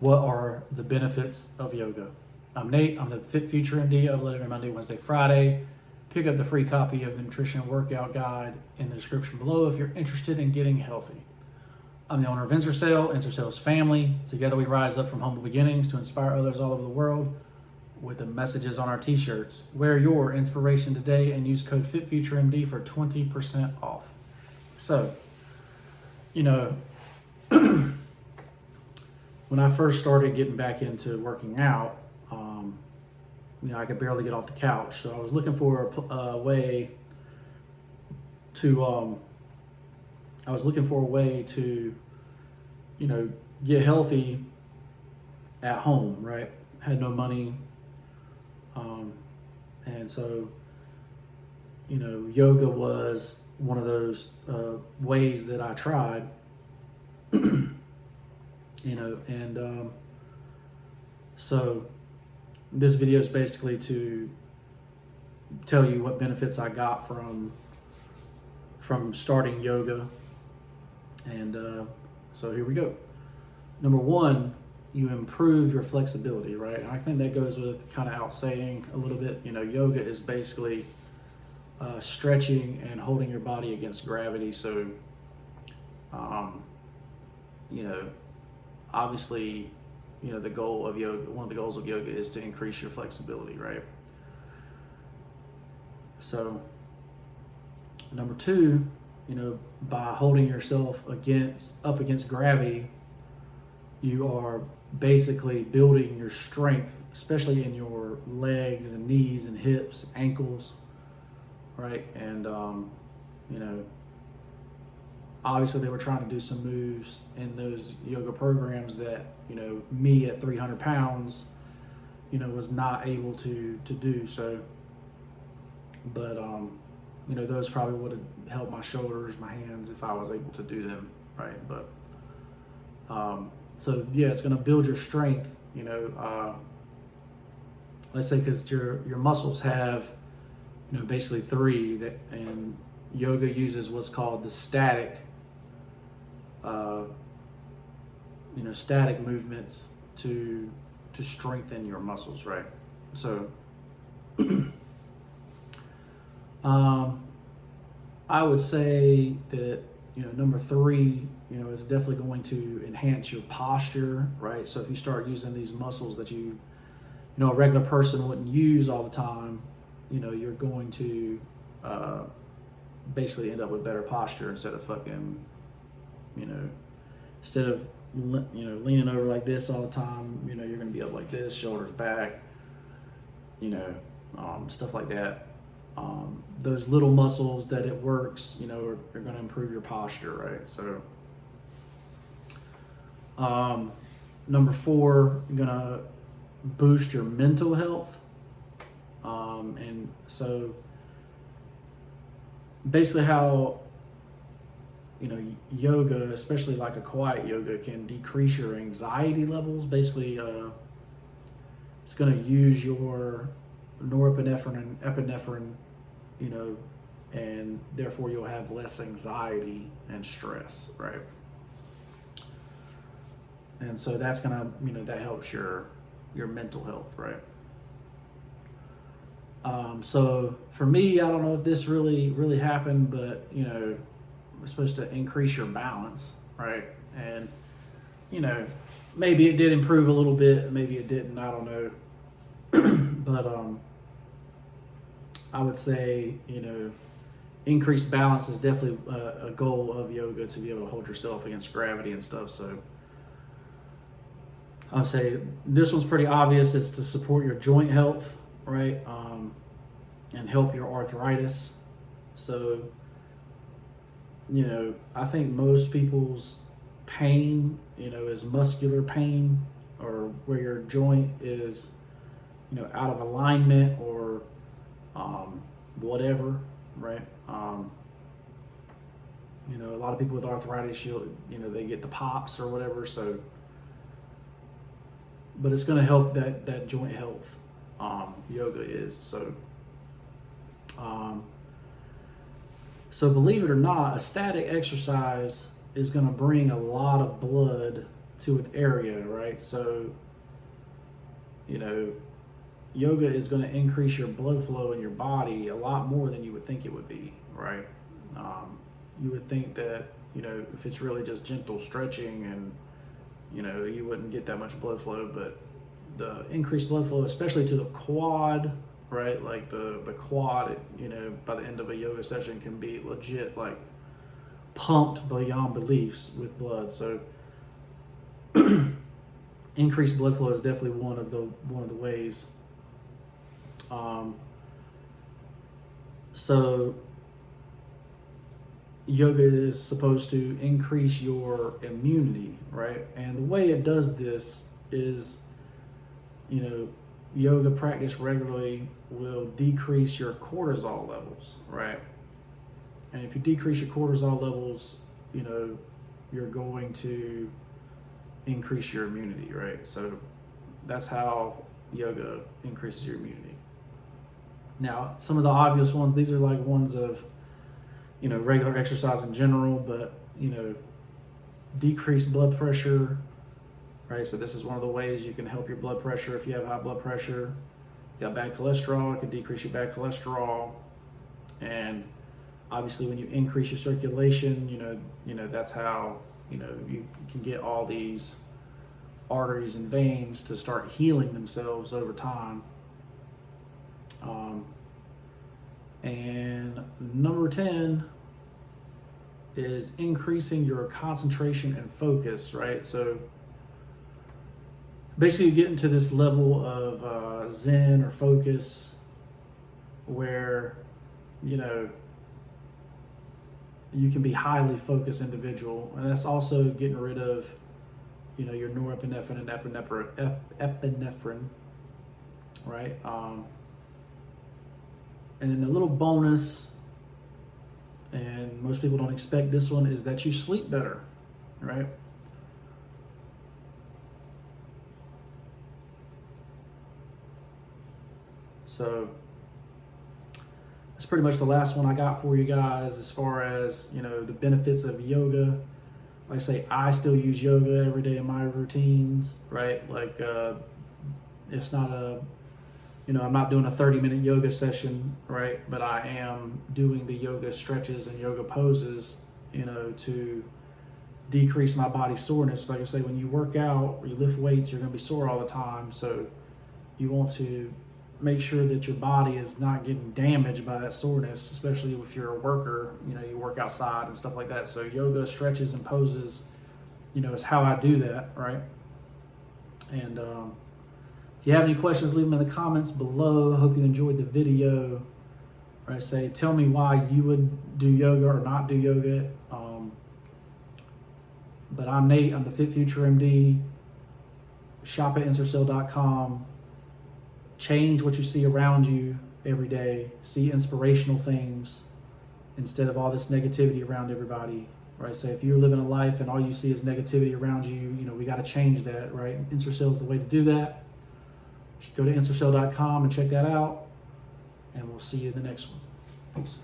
What are the benefits of yoga? I'm Nate. I'm the FitFutureMD. Upload every Monday, Wednesday, Friday. Pick up the free copy of the nutrition workout guide in the description below if you're interested in getting healthy. I'm the owner of Ensorsale, Ensorsale's family. Together we rise up from humble beginnings to inspire others all over the world with the messages on our t-shirts. Wear your inspiration today and use code FitFutureMD for 20% off. So, when I first started getting back into working out, I could barely get off the couch. So I was looking for a way to, get healthy at home, right? Had no money. And so, yoga was one of those ways that I tried, so this video is basically to tell you what benefits I got from starting yoga. And so here we go. Number one, you improve your flexibility, right? And I think that goes with kind of outsaying a little bit. Yoga is basically stretching and holding your body against gravity. So, obviously, the goal of yoga, one of the goals of yoga is to increase your flexibility, right? So, number two, by holding yourself up against gravity, you are basically building your strength, especially in your legs and knees and hips, ankles, right? And, obviously they were trying to do some moves in those yoga programs that, me at 300 pounds, was not able to do. So, but, those probably would have helped my shoulders, my hands, if I was able to do them, right? But, so yeah, it's going to build your strength, let's say, because your muscles have, basically three and yoga uses what's called the static movements to strengthen your muscles, right? So I would say that number three is definitely going to enhance your posture, right? So if you start using these muscles that a regular person wouldn't use all the time, you're going to basically end up with better posture instead of leaning over like this all the time. You're going to be up like this, shoulders back, stuff like that. Those little muscles that it works, are going to improve your posture, right? So, number four, you're going to boost your mental health. And so basically how, yoga, especially like a quiet yoga, can decrease your anxiety levels. Basically, it's going to use your norepinephrine and epinephrine, and therefore you'll have less anxiety and stress, right? And so that's going to, that helps your mental health, right? So for me, I don't know if this really happened, but, it's supposed to increase your balance, right? And, maybe it did improve a little bit, maybe it didn't, I don't know. But, I would say, increased balance is definitely a goal of yoga, to be able to hold yourself against gravity and stuff. So I'll say this one's pretty obvious. It's to support your joint health, right? And help your arthritis. So, I think most people's pain, is muscular pain, or where your joint is, out of alignment or whatever, right? A lot of people with arthritis, they get the pops or whatever. So, but it's going to help that joint health. Yoga is so. So believe it or not, a static exercise is going to bring a lot of blood to an area, right? So, yoga is going to increase your blood flow in your body a lot more than you would think it would be, right? You would think that, if it's really just gentle stretching and, you wouldn't get that much blood flow, but the increased blood flow, especially to the quad, right? Like the quad, by the end of a yoga session can be legit like pumped beyond beliefs with blood. So increased blood flow is definitely one of the ways. So yoga is supposed to increase your immunity, right? And the way it does this is, yoga practice regularly will decrease your cortisol levels, right? And if you decrease your cortisol levels, you're going to increase your immunity, right? So that's how yoga increases your immunity. Now, some of the obvious ones, these are like ones of, regular exercise in general, but, decreased blood pressure, right? So this is one of the ways you can help your blood pressure if you have high blood pressure. You got bad cholesterol, it can decrease your bad cholesterol. And obviously when you increase your circulation, that's how, you can get all these arteries and veins to start healing themselves over time. And number 10 is increasing your concentration and focus, right? So basically you get into this level of Zen or focus where, you can be highly focused individual. And that's also getting rid of, your norepinephrine and epinephrine, right? And then the little bonus, and most people don't expect this one, is that you sleep better, right? So that's pretty much the last one I got for you guys as far as, the benefits of yoga. Like I say, I still use yoga every day in my routines, right? Like, it's not I'm not doing a 30-minute yoga session, right? But I am doing the yoga stretches and yoga poses, to decrease my body soreness. Like I say, when you work out or you lift weights, you're going to be sore all the time. So you want to make sure that your body is not getting damaged by that soreness, especially if you're a worker, you work outside and stuff like that. So yoga stretches and poses, is how I do that, right? And if you have any questions, leave them in the comments below. I hope you enjoyed the video. Or I say, tell me why you would do yoga or not do yoga. But I'm Nate, I'm the FitFutureMD. Shop at Ensorsale.com. Change what you see around you every day. See inspirational things instead of all this negativity around everybody. Right? So if you're living a life and all you see is negativity around you, we got to change that, right? Ensorsale is the way to do that. Go to Ensorsale.com and check that out. And we'll see you in the next one. Peace.